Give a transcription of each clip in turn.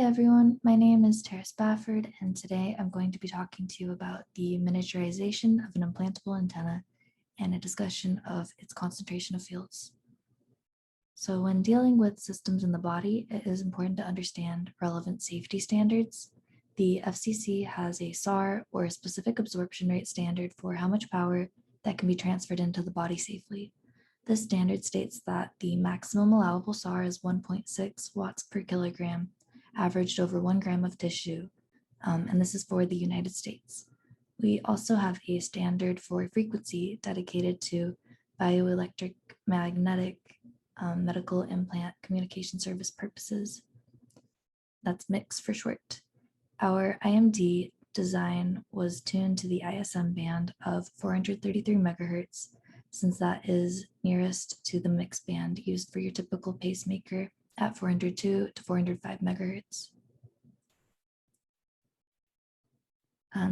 everyone, my name is Tara Spafford, and today I'm going to be talking to you about the miniaturization of an implantable antenna and a discussion of its concentration of fields. So when dealing with systems in the body, it is important to understand relevant safety standards. The FCC has a SAR, or a specific absorption rate standard, for how much power that can be transferred into the body safely. This standard states that the maximum allowable SAR is 1.6 watts per kilogram, averaged over 1 gram of tissue, and this is for the United States. We also have a standard for frequency dedicated to bioelectric magnetic medical implant communication service purposes. That's MIX for short. Our IMD design was tuned to the ISM band of 433 megahertz, since that is nearest to the MIX band used for your typical pacemaker at 402 to 405 megahertz.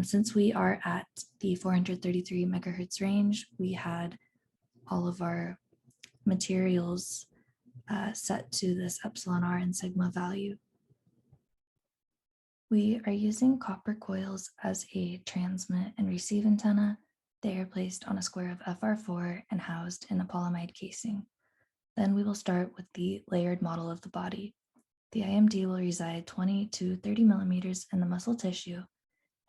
Since we are at the 433 megahertz range, we had all of our materials set to this epsilon R and sigma value. We are using copper coils as a transmit and receive antenna. They are placed on a square of FR4 and housed in a polyamide casing. Then we will start with the layered model of the body. The IMD will reside 20 to 30 millimeters in the muscle tissue,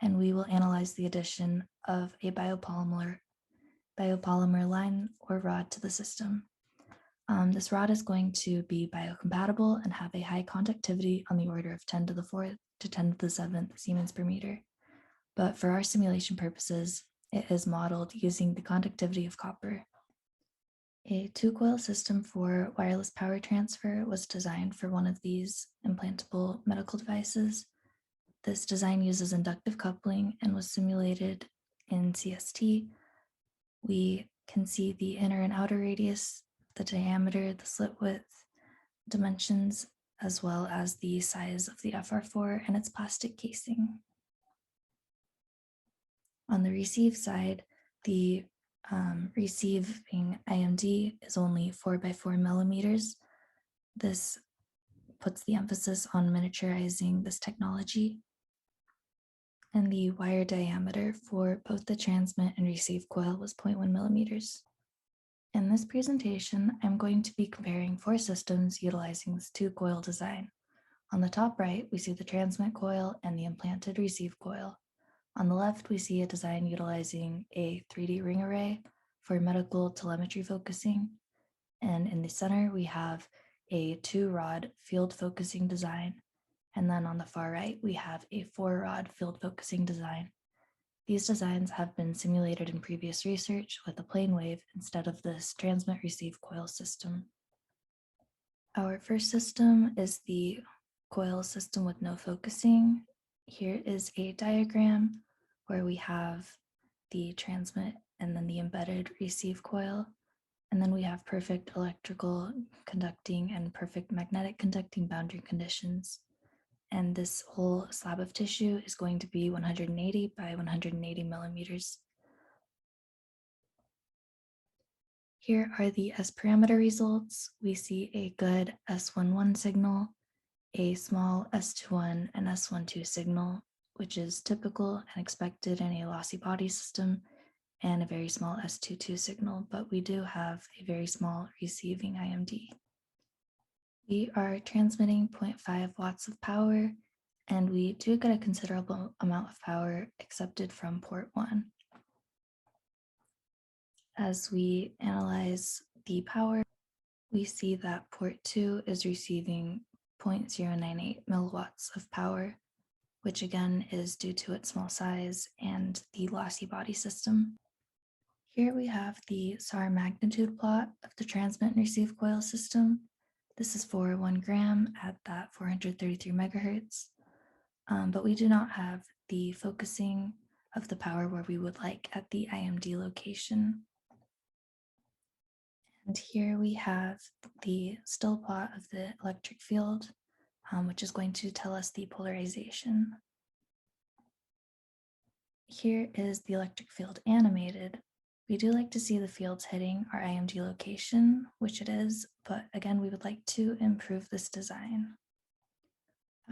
and we will analyze the addition of a biopolymer line or rod to the system. This rod is going to be biocompatible and have a high conductivity on the order of 10 to the 4th to 10 to the 7th Siemens per meter. But for our simulation purposes, it is modeled using the conductivity of copper. A two-coil system for wireless power transfer was designed for one of these implantable medical devices. This design uses inductive coupling and was simulated in CST. We can see the inner and outer radius, the diameter, the slit width, dimensions, as well as the size of the FR4 and its plastic casing. On the receive side, the receiving IMD is only 4 by 4 millimeters. This puts the emphasis on miniaturizing this technology. And the wire diameter for both the transmit and receive coil was 0.1 millimeters. In this presentation, I'm going to be comparing 4 systems utilizing this two-coil design. On the top right, we see the transmit coil and the implanted receive coil. On the left, we see a design utilizing a 3D ring array for medical telemetry focusing. And in the center, we have a 2-rod field focusing design. And then on the far right, we have a 4-rod field focusing design. These designs have been simulated in previous research with a plane wave instead of this transmit-receive coil system. Our first system is the coil system with no focusing. Here is a diagram where we have the transmit and then the embedded receive coil. And then we have perfect electrical conducting and perfect magnetic conducting boundary conditions. And this whole slab of tissue is going to be 180 by 180 millimeters. Here are the S parameter results. We see a good S11 signal, a small S21 and S12 signal, which is typical and expected in a lossy body system, and a very small S22 signal, but we do have a very small receiving IMD. We are transmitting 0.5 watts of power, and we do get a considerable amount of power accepted from port 1. As we analyze the power, we see that port 2 is receiving 0.098 milliwatts of power, which again is due to its small size and the lossy body system. Here we have the SAR magnitude plot of the transmit and receive coil system. This is for 1 gram at that 433 megahertz, but we do not have the focusing of the power where we would like at the IMD location. And here we have the still plot of the electric field, which is going to tell us the polarization. Here is the electric field animated. We do like to see the fields hitting our IMD location, which it is, but again, we would like to improve this design.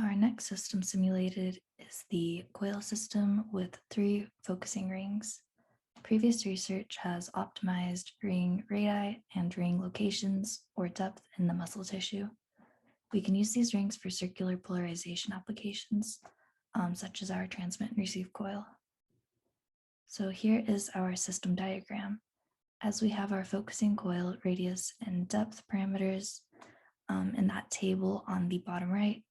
Our next next system simulated is the coil system with 3 focusing rings. Previous research has optimized ring radii and ring locations or depth in the muscle tissue. We can use these rings for circular polarization applications, such as our transmit and receive coil. So here is our system diagram. As we have our focusing coil radius and depth parameters in that table on the bottom right,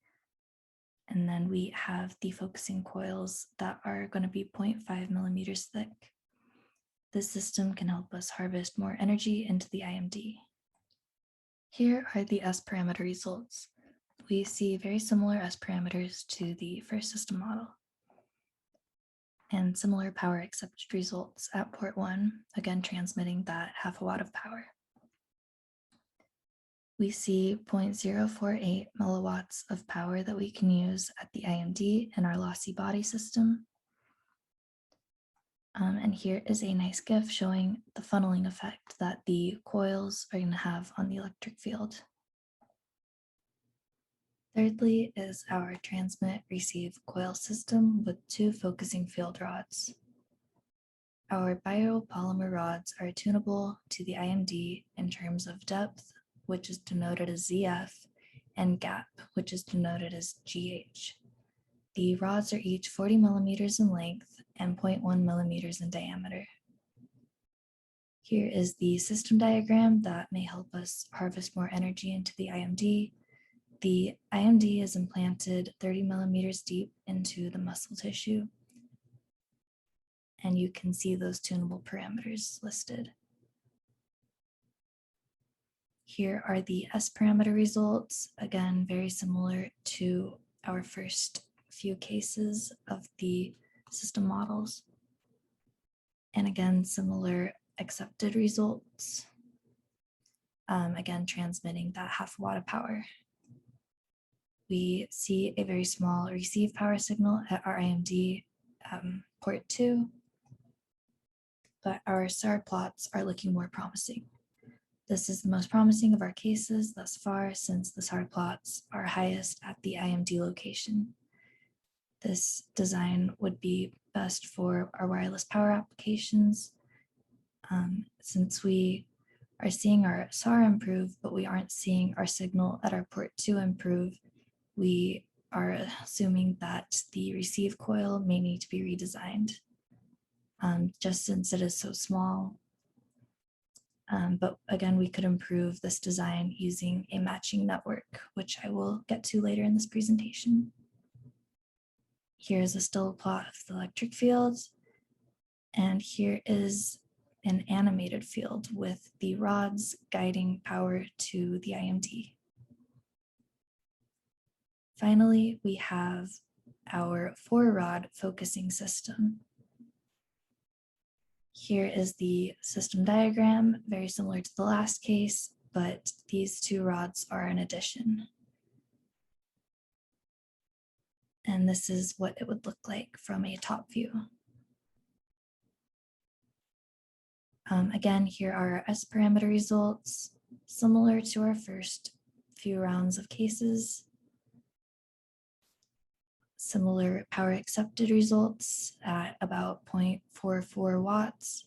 and then we have the focusing coils that are going to be 0.5 millimeters thick. This system can help us harvest more energy into the IMD. Here are the S parameter results. We see very similar S parameters to the first system model, and similar power accepted results at port 1, again transmitting that half a watt of power. We see 0.048 milliwatts of power that we can use at the IMD in our lossy body system. And here is a nice GIF showing the funneling effect that the coils are going to have on the electric field. Thirdly is our transmit-receive coil system with 2 focusing field rods. Our biopolymer rods are tunable to the IMD in terms of depth, which is denoted as ZF, and gap, which is denoted as GH. The rods are each 40 millimeters in length and 0.1 millimeters in diameter. Here is the system diagram that may help us harvest more energy into the IMD. The IMD is implanted 30 millimeters deep into the muscle tissue, and you can see those tunable parameters listed. Here are the S parameter results, again, very similar to our first few cases of the system models. And again, similar accepted results, again, transmitting that half watt of power. We see a very small receive power signal at our IMD port 2, but our SAR plots are looking more promising. This is the most promising of our cases thus far, since the SAR plots are highest at the IMD location. This design would be best for our wireless power applications, since we are seeing our SAR improve, but we aren't seeing our signal at our port 2 improve. We are assuming that the receive coil may need to be redesigned, just since it is so small. But again, we could improve this design using a matching network, which I will get to later in this presentation. Here's a still plot of the electric fields, and here is an animated field with the rods guiding power to the IMD. Finally, we have our 4-rod focusing system. Here is the system diagram, very similar to the last case, but these 2 rods are an addition. And this is what it would look like from a top view. Again, here are our S parameter results, similar to our first few rounds of cases. Similar power accepted results at about 0.44 watts.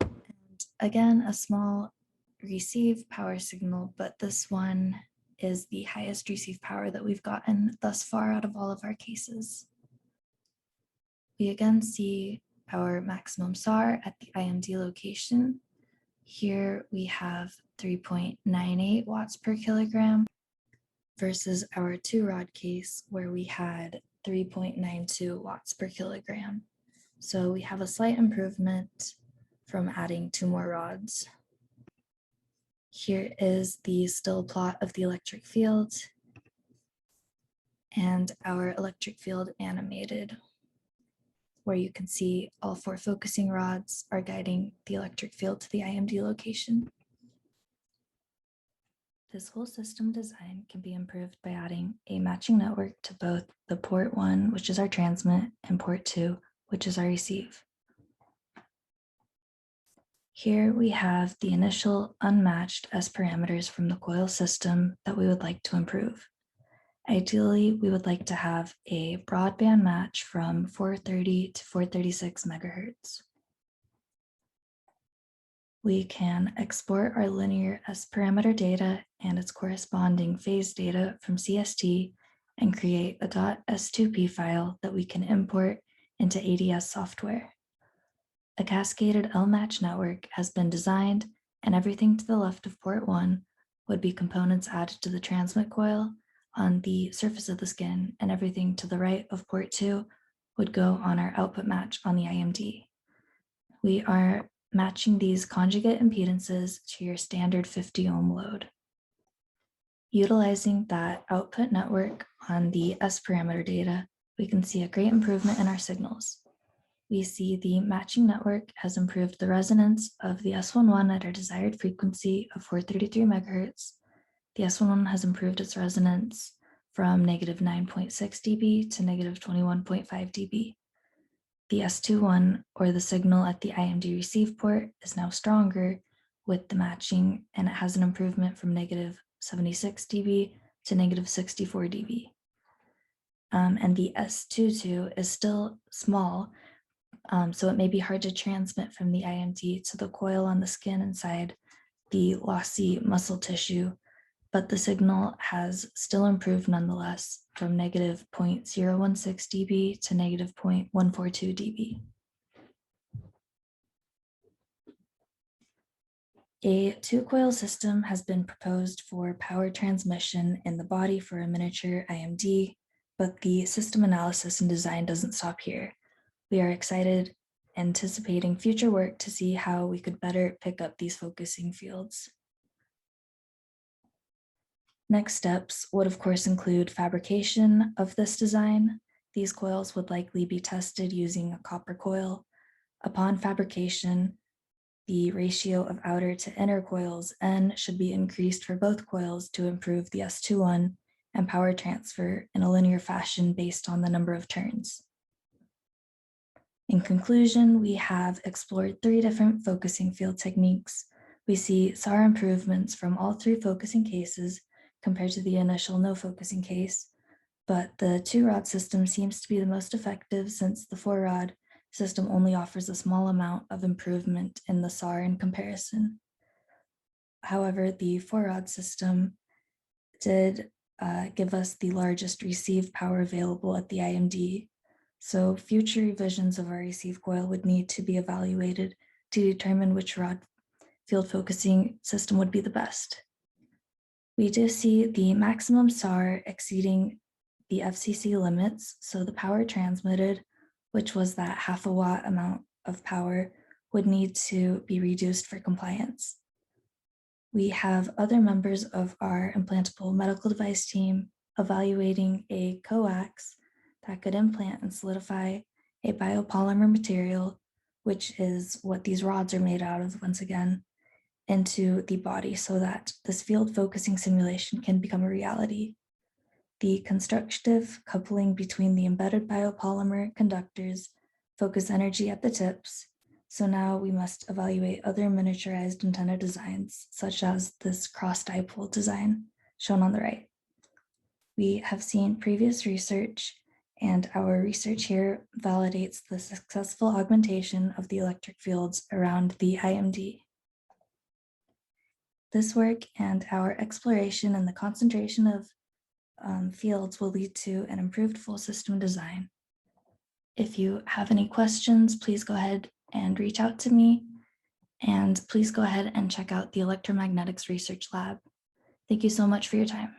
And again, a small receive power signal, but this one is the highest receive power that we've gotten thus far out of all of our cases. We again see our maximum SAR at the IMD location. Here we have 3.98 watts per kilogram versus our 2-rod case where we had 3.92 watts per kilogram. So we have a slight improvement from adding 2 more rods. Here is the still plot of the electric field and our electric field animated, where you can see all 4 focusing rods are guiding the electric field to the IMD location. This whole system design can be improved by adding a matching network to both the port 1, which is our transmit, and port 2, which is our receive. Here we have the initial unmatched S parameters from the coil system that we would like to improve. Ideally, we would like to have a broadband match from 430 to 436 megahertz. We can export our linear S parameter data and its corresponding phase data from CST and create a .s2p file that we can import into ADS software. A cascaded L-match network has been designed, and everything to the left of port 1 would be components added to the transmit coil on the surface of the skin, and everything to the right of port 2 would go on our output match on the IMD. We are matching these conjugate impedances to your standard 50 ohm load. Utilizing that output network on the S parameter data, we can see a great improvement in our signals. We see the matching network has improved the resonance of the S11 at our desired frequency of 433 megahertz. The S11 has improved its resonance from negative 9.6 dB to negative 21.5 dB. The S21, or the signal at the IMD receive port, is now stronger with the matching, and it has an improvement from negative 76 dB to negative 64 dB. And the S22 is still small, so it may be hard to transmit from the IMD to the coil on the skin inside the lossy muscle tissue, but the signal has still improved nonetheless from negative 0.016 dB to negative 0.142 dB. A two-coil system has been proposed for power transmission in the body for a miniature IMD, but the system analysis and design doesn't stop here. We are excited, anticipating future work to see how we could better pick up these focusing fields. Next steps would of course include fabrication of this design. These coils would likely be tested using a copper coil. Upon fabrication, the ratio of outer to inner coils N should be increased for both coils to improve the S21 and power transfer in a linear fashion based on the number of turns. In conclusion, we have explored 3 different focusing field techniques. We see SAR improvements from all 3 focusing cases compared to the initial no focusing case, but the 2-rod system seems to be the most effective since the 4-rod system only offers a small amount of improvement in the SAR in comparison. However, the 4-rod system did give us the largest receive power available at the IMD. So future revisions of our receive coil would need to be evaluated to determine which rod field focusing system would be the best. We do see the maximum SAR exceeding the FCC limits, so the power transmitted, which was that 0.5 watt amount of power, would need to be reduced for compliance. We have other members of our implantable medical device team evaluating a coax that could implant and solidify a biopolymer material, which is what these rods are made out of once again, into the body so that this field focusing simulation can become a reality. The constructive coupling between the embedded biopolymer conductors focus energy at the tips. So now we must evaluate other miniaturized antenna designs, such as this cross dipole design shown on the right. We have seen previous research, and our research here validates the successful augmentation of the electric fields around the IMD. This work and our exploration and the concentration of fields will lead to an improved full system design. If you have any questions, please go ahead and reach out to me, and please go ahead and check out the Electromagnetics Research Lab. Thank you so much for your time.